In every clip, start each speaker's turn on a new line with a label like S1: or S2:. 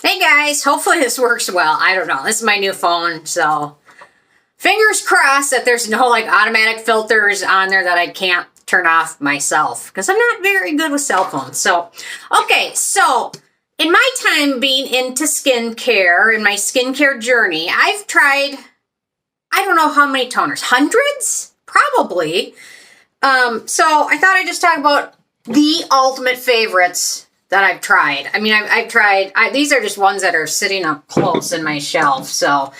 S1: Hey guys, hopefully this works well. I don't know. This is my new phone, so fingers crossed that there's no like automatic filters on there that I can't turn off myself because I'm not very good with cell phones. So, okay, so in my time being into skincare, in my skincare journey, I've tried, I don't know how many toners, hundreds? Probably. So I thought I'd just talk about the ultimate favorites that I've tried. I mean, I've tried, these are just ones that are sitting up close in my shelf, so I'm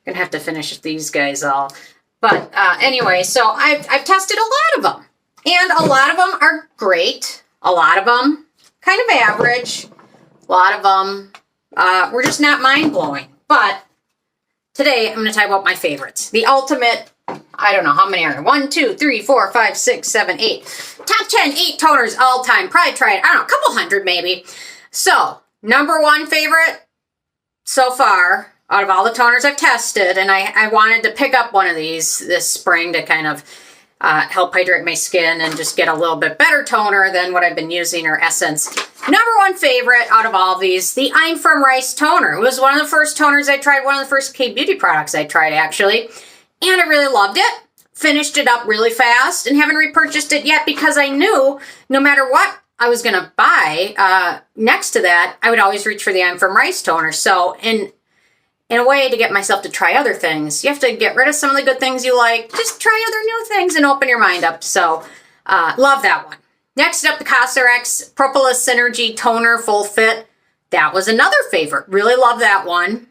S1: gonna have to finish these guys all. But anyway, so I've tested a lot of them, and a lot of them are great. A lot of them kind of average. A lot of them were just not mind-blowing. But today I'm gonna talk about my favorites. The ultimate, I don't know how many are there. 1, 2, 3, 4, 5, 6, 7, 8. Top 10, 8 toners all time. Probably tried, I don't know, a couple hundred maybe. So, number one favorite so far out of all the toners I've tested, and I wanted to pick up one of these this spring to kind of help hydrate my skin and just get a little bit better toner than what I've been using, or Essence. Number one favorite out of all of these, the I'm From Rice toner. It was one of the first toners I tried, one of the first K-beauty products I tried actually, and I really loved it. Finished it up really fast and haven't repurchased it yet because I knew no matter what I was going to buy next to that, I would always reach for the I'm From Rice toner. So in a way to get myself to try other things, you have to get rid of some of the good things you like, just try other new things and open your mind up. So love that one. Next up, the Cosrx Propolis Synergy Toner Full Fit. That was another favorite. Really love that one.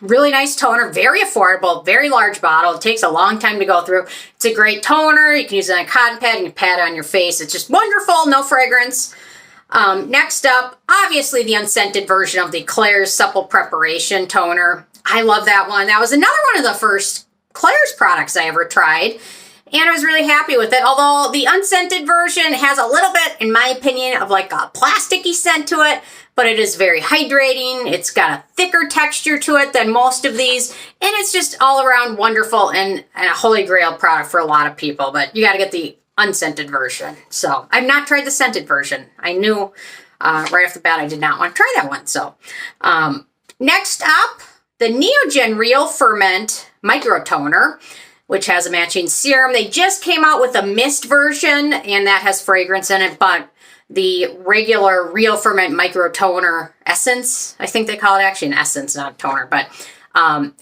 S1: Really nice toner, very affordable, very large bottle. It takes a long time to go through. It's a great toner. You can use it on a cotton pad and you pat it on your face. It's just wonderful, no fragrance. Next up, obviously the unscented version of the Klairs Supple Preparation Toner. I love that one. That was another one of the first Klairs products I ever tried, and I was really happy with it. Although the unscented version has a little bit, in my opinion, of like a plasticky scent to it, but it is very hydrating. It's got a thicker texture to it than most of these, and it's just all around wonderful and a holy grail product for a lot of people, but you gotta get the unscented version. So I've not tried the scented version. I knew right off the bat I did not want to try that one. So next up, the Neogen Real Ferment Micro Toner, which has a matching serum. They just came out with a mist version, and that has fragrance in it, but the regular Real Ferment Micro Toner Essence, I think they call it actually an essence, not a toner, but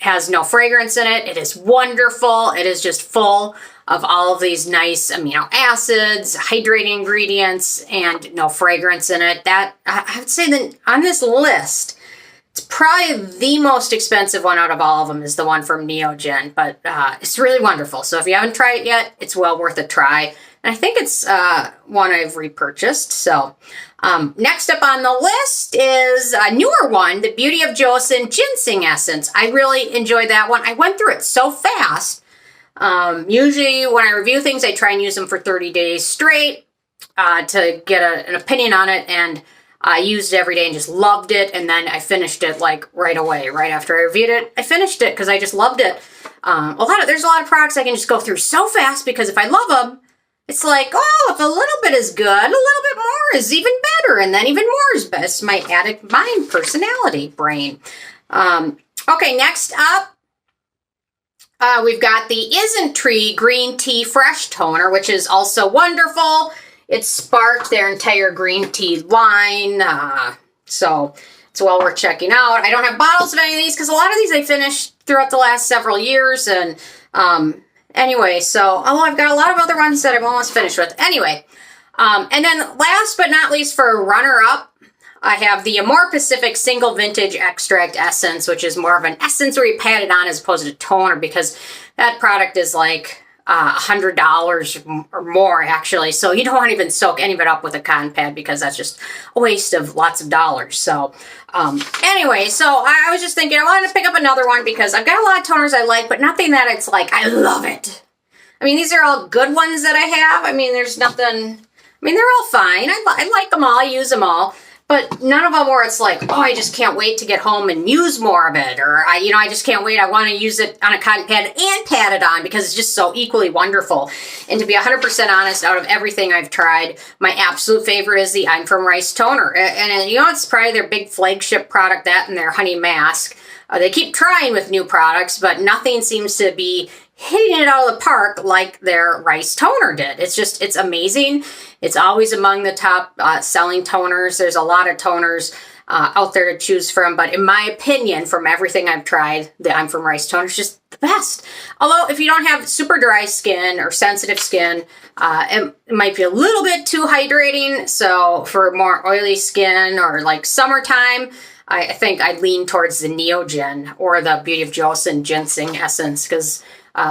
S1: has no fragrance in it. It is wonderful. It is just full of all of these nice amino acids, hydrating ingredients, and no fragrance in it. That, I would say that on this list, it's probably the most expensive one out of all of them is the one from Neogen, but it's really wonderful. So if you haven't tried it yet, it's well worth a try. And I think it's one I've repurchased. So next up on the list is a newer one, the Beauty of Joseon Ginseng Essence. I really enjoyed that one. I went through it so fast. Usually when I review things, I try and use them for 30 days straight to get an opinion on it. And I used it every day and just loved it. And then I finished it like right away, right after I reviewed it. I finished it because I just loved it. There's a lot of products I can just go through so fast because if I love them, it's like, oh, if a little bit is good, a little bit more is even better, and then even more is best. My addict mind, personality, brain. Okay, next up, we've got the Isntree Green Tea Fresh Toner, which is also wonderful. It sparked their entire green tea line, so it's well worth checking out. I don't have bottles of any of these because a lot of these I finished throughout the last several years, and anyway, so, although I've got a lot of other ones that I'm almost finished with. Anyway, and then last but not least for runner-up, I have the AmorePacific Single Vintage Extract Essence, which is more of an essence where you pat it on as opposed to toner, because that product is like $100 or more, actually. So you don't want to even soak any of it up with a cotton pad because that's just a waste of lots of dollars. So anyway, so I was just thinking I wanted to pick up another one because I've got a lot of toners I like, but nothing that it's like, I love it. I mean, these are all good ones that I have. I mean, there's nothing, I mean, they're all fine. I like them all. I use them all. but none of them where it's like, oh, I just can't wait to get home and use more of it. Or, I just can't wait. I want to use it on a cotton pad and pat it on because it's just so equally wonderful. And to be 100% honest, out of everything I've tried, my absolute favorite is the I'm From Rice Toner. And it's probably their big flagship product, that and their honey mask. They keep trying with new products, but nothing seems to be hitting it out of the park like their rice toner did. It's amazing. It's always among the top selling toners. There's a lot of toners out there to choose from, but in my opinion, from everything I've tried, the I'm From Rice toner is just the best. Although if you don't have super dry skin or sensitive skin, it might be a little bit too hydrating. So for more oily skin or like summertime, I think I'd lean towards the Neogen or the Beauty of Joseon Ginseng Essence, because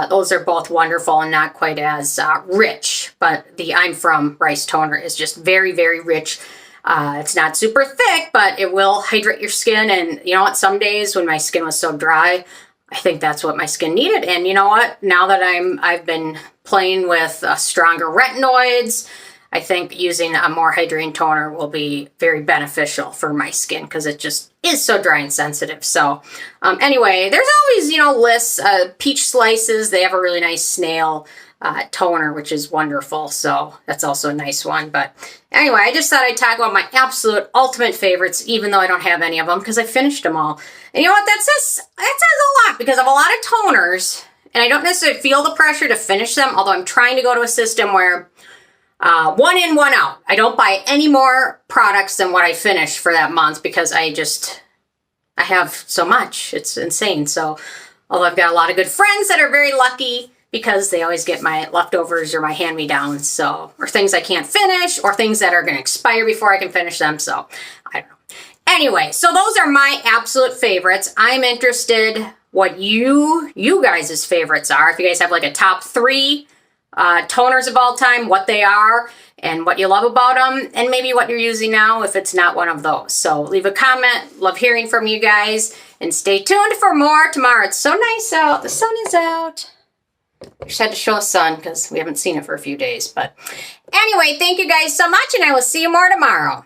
S1: those are both wonderful and not quite as rich. But the I'm From Rice Toner is just very, very rich. It's not super thick, but it will hydrate your skin. And you know what? Some days when my skin was so dry, I think that's what my skin needed. And you know what? Now that I've been playing with stronger retinoids, I think using a more hydrating toner will be very beneficial for my skin because it just is so dry and sensitive. So anyway, there's always, lists, peach slices. They have a really nice snail toner, which is wonderful. So that's also a nice one. But anyway, I just thought I'd talk about my absolute ultimate favorites, even though I don't have any of them because I finished them all. And you know what? That says a lot because I have a lot of toners and I don't necessarily feel the pressure to finish them, although I'm trying to go to a system where one in, one out. I don't buy any more products than what I finish for that month because I have so much. It's insane. So, although I've got a lot of good friends that are very lucky because they always get my leftovers or my hand-me-downs, or things I can't finish or things that are going to expire before I can finish them. So, I don't know. Anyway, so those are my absolute favorites. I'm interested what you guys' favorites are. If you guys have like a top 3 toners of all time, what they are and what you love about them, and maybe what you're using now if it's not one of those. So leave a comment. Love hearing from you guys, and stay tuned for more tomorrow. It's so nice out. The sun is out. I just had to show the sun because we haven't seen it for a few days. But anyway, thank you guys so much, and I will see you more tomorrow.